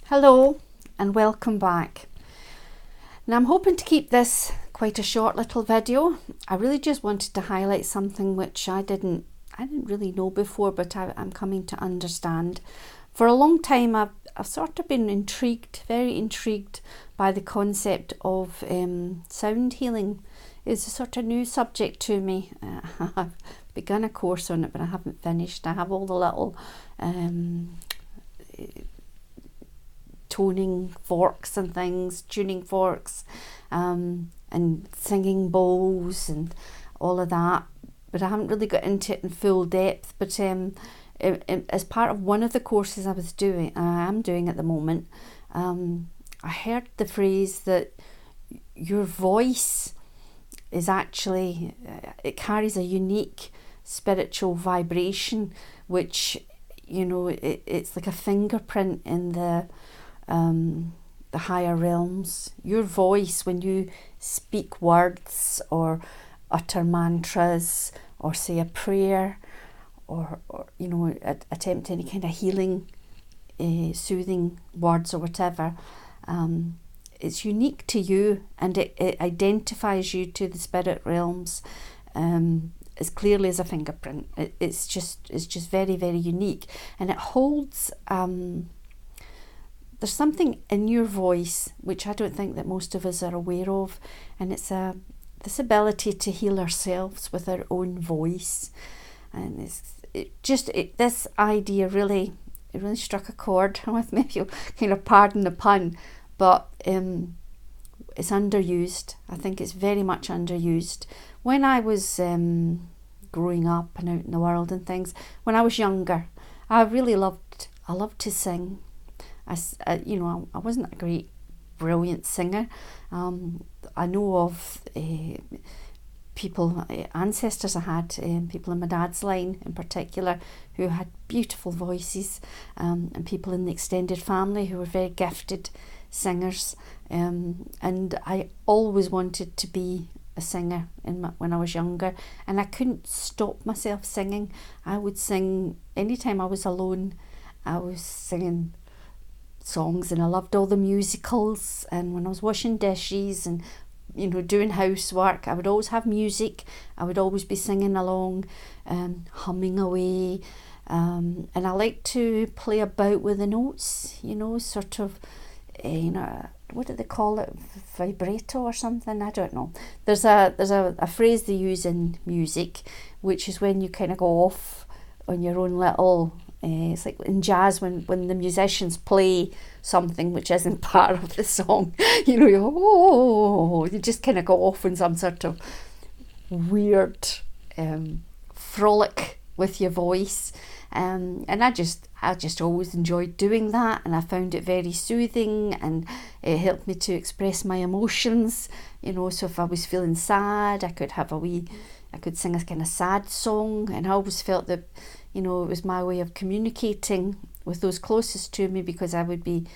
Hello and welcome back. Now I'm hoping to keep this quite a short little video. I really just wanted to highlight something which I didn't really know before, but I'm coming to understand. For a long time I've sort of been very intrigued by the concept of sound healing. It's a sort of new subject to me. I've begun a course on it, but I haven't finished. I have all the little toning forks and things, tuning forks, and singing bowls and all of that, but I haven't really got into it in full depth. But as part of one of the courses I am doing at the moment, I heard the phrase that your voice is actually, it carries a unique spiritual vibration, which, you know, it's like a fingerprint in the higher realms. Your voice, when you speak words or utter mantras or say a prayer or you know, attempt any kind of healing, soothing words or whatever, it's unique to you, and it identifies you to the spirit realms as clearly as a fingerprint. It's just very, very unique, and it holds there's something in your voice which I don't think that most of us are aware of, and it's this ability to heal ourselves with our own voice. And this idea really struck a chord with me, if you kind of pardon the pun, but it's underused. I think it's very much underused. When I was growing up and out in the world and things, when I was younger, I loved to sing. I wasn't a great, brilliant singer. I know of ancestors I had, people in my dad's line in particular, who had beautiful voices, and people in the extended family who were very gifted singers. And I always wanted to be a singer when I was younger, and I couldn't stop myself singing. I would sing anytime I was alone. I was singing songs, and I loved all the musicals, and when I was washing dishes and, you know, doing housework, I would always have music. I would always be singing along, humming away, and I like to play about with the notes, you know, sort of, what do they call it, vibrato or something, I don't know. There's a phrase they use in music, which is when you kind of go off on your own little, it's like in jazz when the musicians play something which isn't part of the song, you know, you just kind of go off in some sort of weird frolic with your voice, and I just always enjoyed doing that, and I found it very soothing, and it helped me to express my emotions, you know. So if I was feeling sad, I could sing a kind of sad song, and I always felt that, you know, it was my way of communicating with those closest to me, because I would be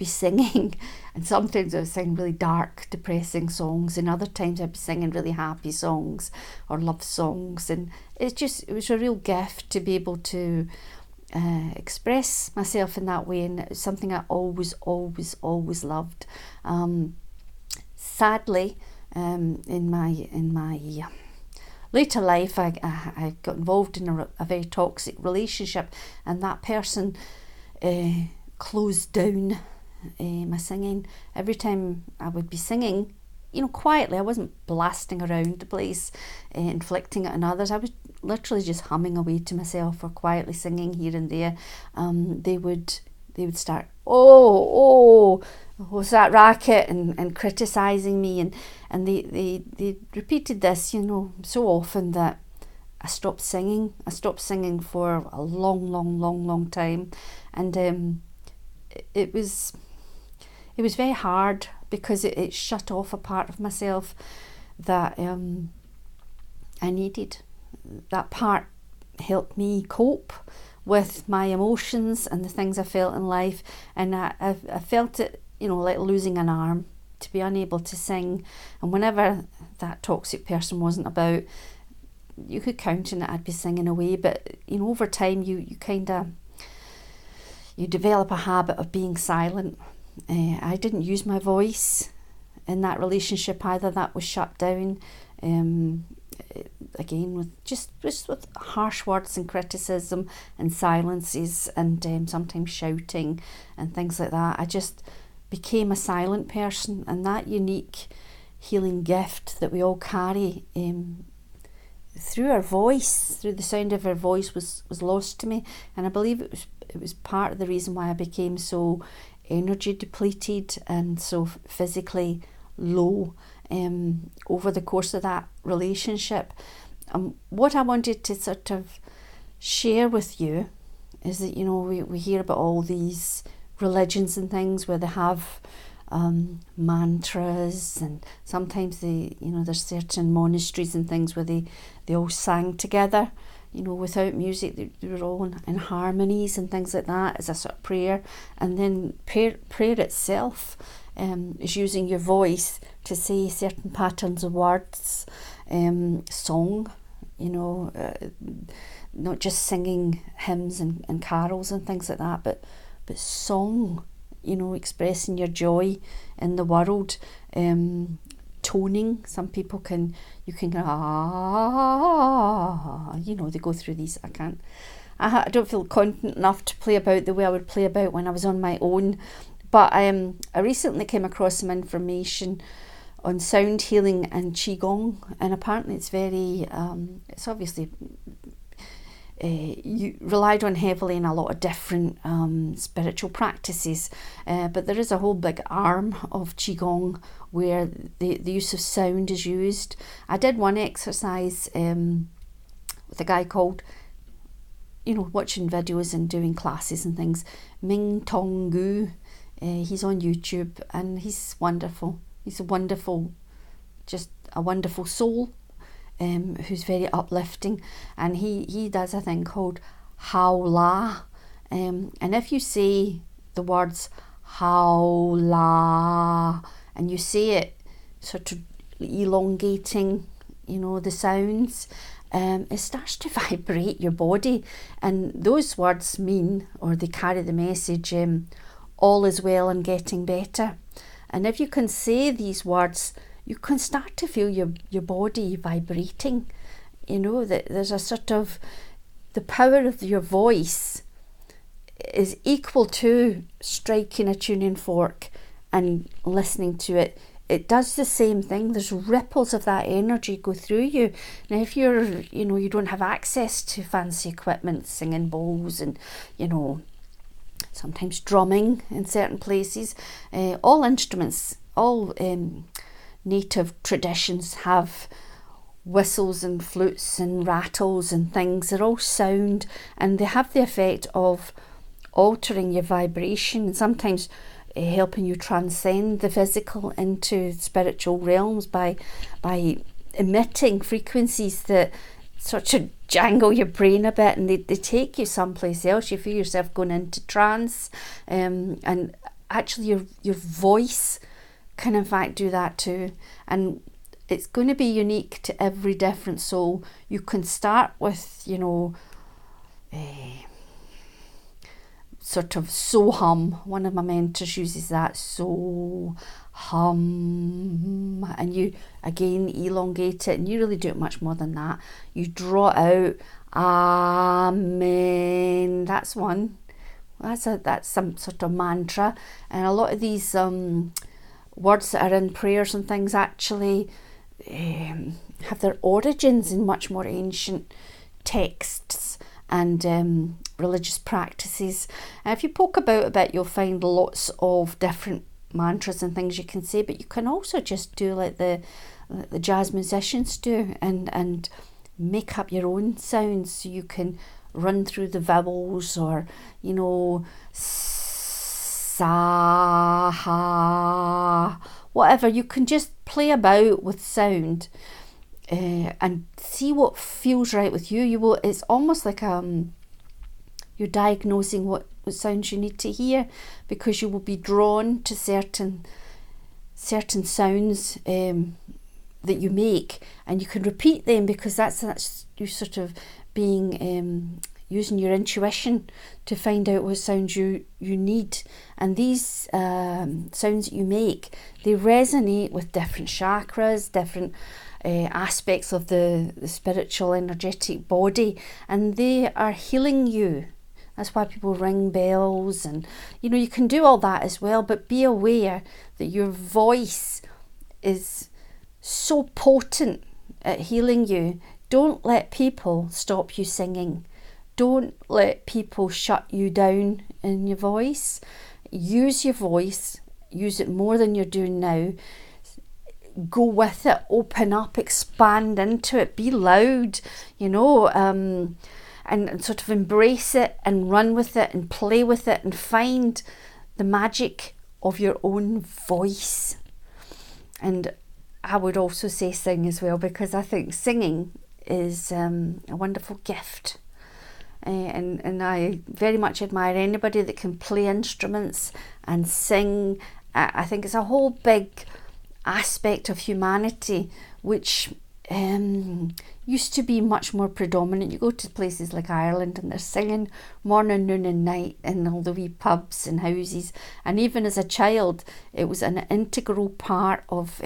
singing, and sometimes I was singing really dark, depressing songs, and other times I'd be singing really happy songs or love songs, and it was a real gift to be able to express myself in that way, and it was something I always loved. Sadly, in my later life, I got involved in a very toxic relationship, and that person closed down my singing. Every time I would be singing, you know, quietly, I wasn't blasting around the place, inflicting it on others. I was literally just humming away to myself or quietly singing here and there. They would start, what's that racket, and criticising me, and they repeated this, you know, so often that I stopped singing. I stopped singing for a long time, and it was very hard, because it shut off a part of myself that I needed. That part helped me cope with my emotions and the things I felt in life, and I felt it, you know, like losing an arm, to be unable to sing. And whenever that toxic person wasn't about, you could count on it, I'd be singing away. But, you know, over time you kind of you develop a habit of being silent. I didn't use my voice in that relationship either. That was shut down. Again, with harsh words and criticism and silences, and sometimes shouting and things like that. I just became a silent person, and that unique healing gift that we all carry through our voice, through the sound of our voice, was lost to me. And I believe it was part of the reason why I became so energy depleted and so physically low over the course of that relationship. What I wanted to sort of share with you is that, you know, we hear about all these religions and things where they have mantras, and sometimes there's certain monasteries and things where they all sang together, you know, without music. They were all in harmonies and things like that as a sort of prayer. And then prayer itself is using your voice to say certain patterns of words, song, you know, not just singing hymns and carols and things like that, but song, you know, expressing your joy in the world, toning. Some people you can go, you know, they go through these. I don't feel confident enough to play about the way I would play about when I was on my own. But I recently came across some information on sound healing and Qigong, and apparently it's very, it's obviously you relied on heavily in a lot of different spiritual practices, but there is a whole big arm of Qigong where the use of sound is used. I did one exercise with a guy called, you know, watching videos and doing classes and things, Ming Tong Gu. He's on YouTube and he's wonderful. He's just a wonderful soul, who's very uplifting, and he does a thing called Hao La, and if you say the words Hao La and you say it sort of elongating, you know, the sounds, it starts to vibrate your body, and those words mean, or they carry the message, all is well and getting better. And if you can say these words, you can start to feel your body vibrating. You know, that there's a sort of, the power of your voice is equal to striking a tuning fork and listening to it. It does the same thing. There's ripples of that energy go through you. Now, if you don't have access to fancy equipment, singing bowls and, you know, sometimes drumming in certain places, all instruments, all native traditions have whistles and flutes and rattles and things. They're all sound, and they have the effect of altering your vibration and sometimes helping you transcend the physical into spiritual realms by emitting frequencies that sort of jangle your brain a bit, and they take you someplace else. You feel yourself going into trance, and actually your voice can in fact do that too. And it's going to be unique to every different soul. You can start with, you know, sort of so hum. One of my mentors uses that, so hum, and you again elongate it, and you really do it much more than that. You draw it out, amen. That's one. That's some sort of mantra, and a lot of these words that are in prayers and things actually have their origins in much more ancient texts and religious practices. And if you poke about a bit, you'll find lots of different mantras and things you can say, but you can also just do like the jazz musicians do, and make up your own sounds. So you can run through the vowels, or, you know, sa, ha, whatever. You can just play about with sound and see what feels right with you. You will. It's almost like you're diagnosing what sounds you need to hear, because you will be drawn to certain sounds that you make, and you can repeat them because that's you sort of being using your intuition to find out what sounds you need. And these sounds that you make, they resonate with different chakras, different aspects of the spiritual energetic body, and they are healing you. That's why people ring bells, and you can do all that as well, but be aware that your voice is so potent at healing you. Don't let people stop you singing. Don't let people shut you down in your voice. Use your voice, use it more than you're doing now. Go with it, open up, expand into it, be loud, and sort of embrace it and run with it and play with it and find the magic of your own voice. And I would also say sing as well, because I think singing is a wonderful gift. And I very much admire anybody that can play instruments and sing. I think it's a whole big aspect of humanity which used to be much more predominant. You go to places like Ireland and they're singing morning, noon and night in all the wee pubs and houses, and even as a child it was an integral part of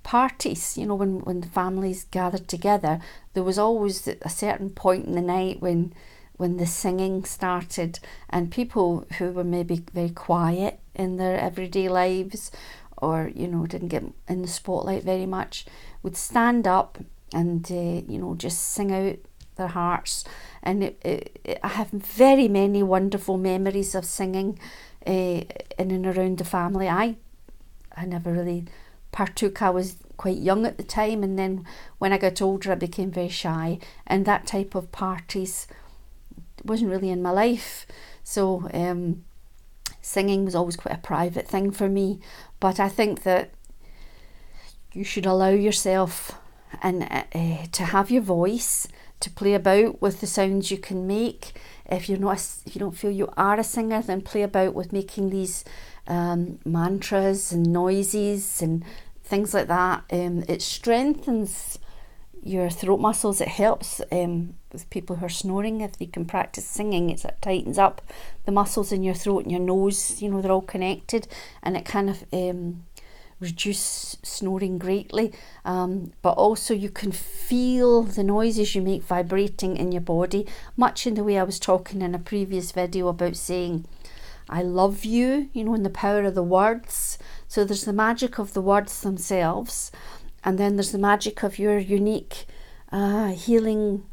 parties. When the families gathered together, there was always a certain point in the night when the singing started, and people who were maybe very quiet in their everyday lives, or didn't get in the spotlight very much, would stand up and just sing out their hearts. And I have very many wonderful memories of singing in and around the family. I never really partook. I was quite young at the time, and then when I got older I became very shy, and that type of parties wasn't really in my life. So singing was always quite a private thing for me. But I think that you should allow yourself and to have your voice, to play about with the sounds you can make. If you don't feel you are a singer, then play about with making these mantras and noises and things like that. It strengthens your throat muscles. It helps with people who are snoring. If you can practice singing, it tightens up the muscles in your throat and your nose. They're all connected, and it kind of reduce snoring greatly. But also you can feel the noises you make vibrating in your body, much in the way I was talking in a previous video about saying I love you, and the power of the words. So there's the magic of the words themselves, and then there's the magic of your unique healing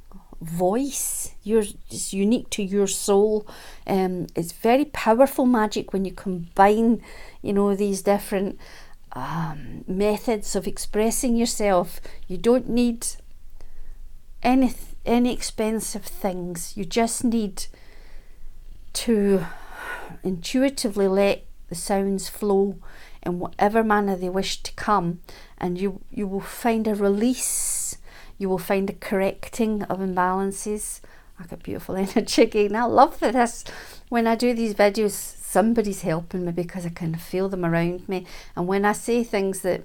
voice. It's unique to your soul. It's very powerful magic when you combine these different methods of expressing yourself. You don't need any expensive things. You just need to intuitively let the sounds flow in whatever manner they wish to come, and you will find a release. You will find a correcting of imbalances. I got beautiful energy again. I love this. When I do these videos, somebody's helping me because I can feel them around me. And when I say things that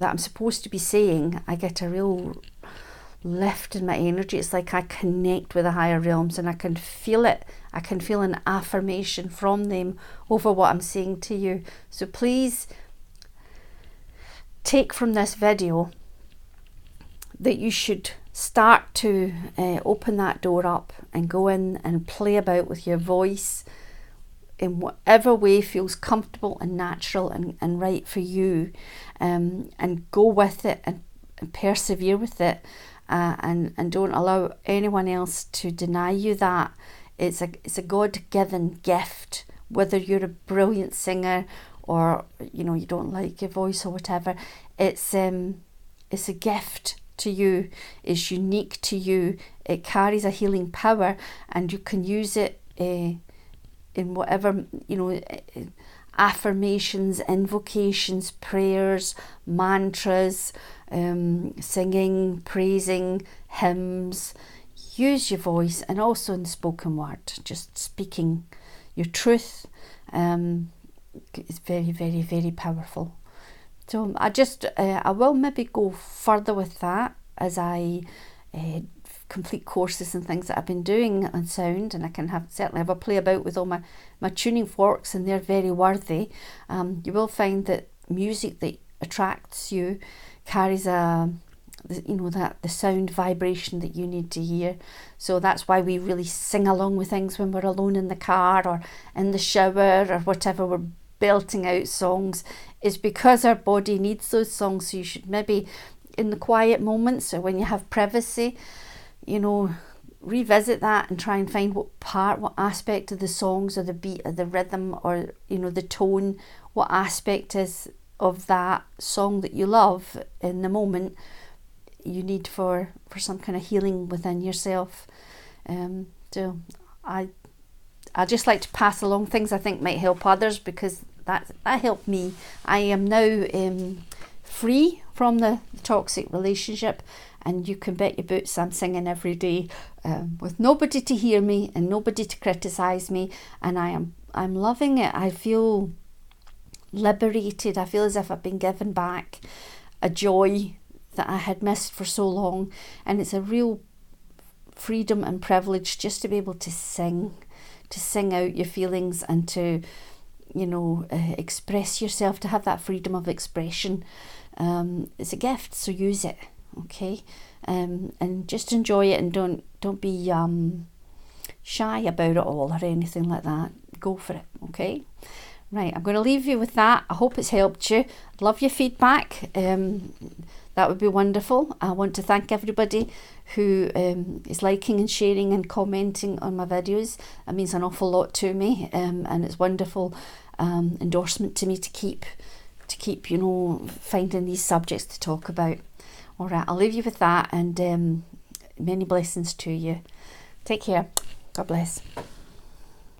I'm supposed to be saying, I get a real lift in my energy. It's like I connect with the higher realms, and I can feel it. I can feel an affirmation from them over what I'm saying to you. So please take from this video that you should start to open that door up and go in and play about with your voice in whatever way feels comfortable and natural and right for you, and go with it and persevere with it, and don't allow anyone else to deny you that. It's a God-given gift, whether you're a brilliant singer or you don't like your voice or whatever. It's a gift to you. It's unique to you. It carries a healing power, and you can use it in whatever affirmations, invocations, prayers, mantras, singing, praising, hymns. Use your voice, and also in the spoken word, just speaking your truth. It's very, very, very powerful. So I will maybe go further with that as I complete courses and things that I've been doing on sound, and I can certainly have a play about with all my tuning forks, and they're very worthy. You will find that music that attracts you carries the sound vibration that you need to hear. So that's why we really sing along with things when we're alone in the car or in the shower or whatever. We're belting out songs, is because our body needs those songs. So you should maybe, in the quiet moments or when you have privacy, revisit that and try and find what aspect of the songs or the beat or the rhythm or the tone, what aspect is of that song that you love in the moment you need for some kind of healing within yourself. So I just like to pass along things I think might help others, because that helped me. I am now free from the toxic relationship, and you can bet your boots I'm singing every day with nobody to hear me and nobody to criticize me, and I'm loving it. I feel liberated. I feel as if I've been given back a joy that I had missed for so long, and it's a real freedom and privilege just to be able to sing out your feelings and to express yourself, to have that freedom of expression. It's a gift, so use it, okay? And just enjoy it, and don't be shy about it all or anything like that. Go for it, okay? Right, I'm going to leave you with that. I hope it's helped you. Love your feedback. That would be wonderful. I want to thank everybody who is liking and sharing and commenting on my videos. That means an awful lot to me, and it's wonderful endorsement to me to keep finding these subjects to talk about. All right, I'll leave you with that, and many blessings to you. Take care. God bless.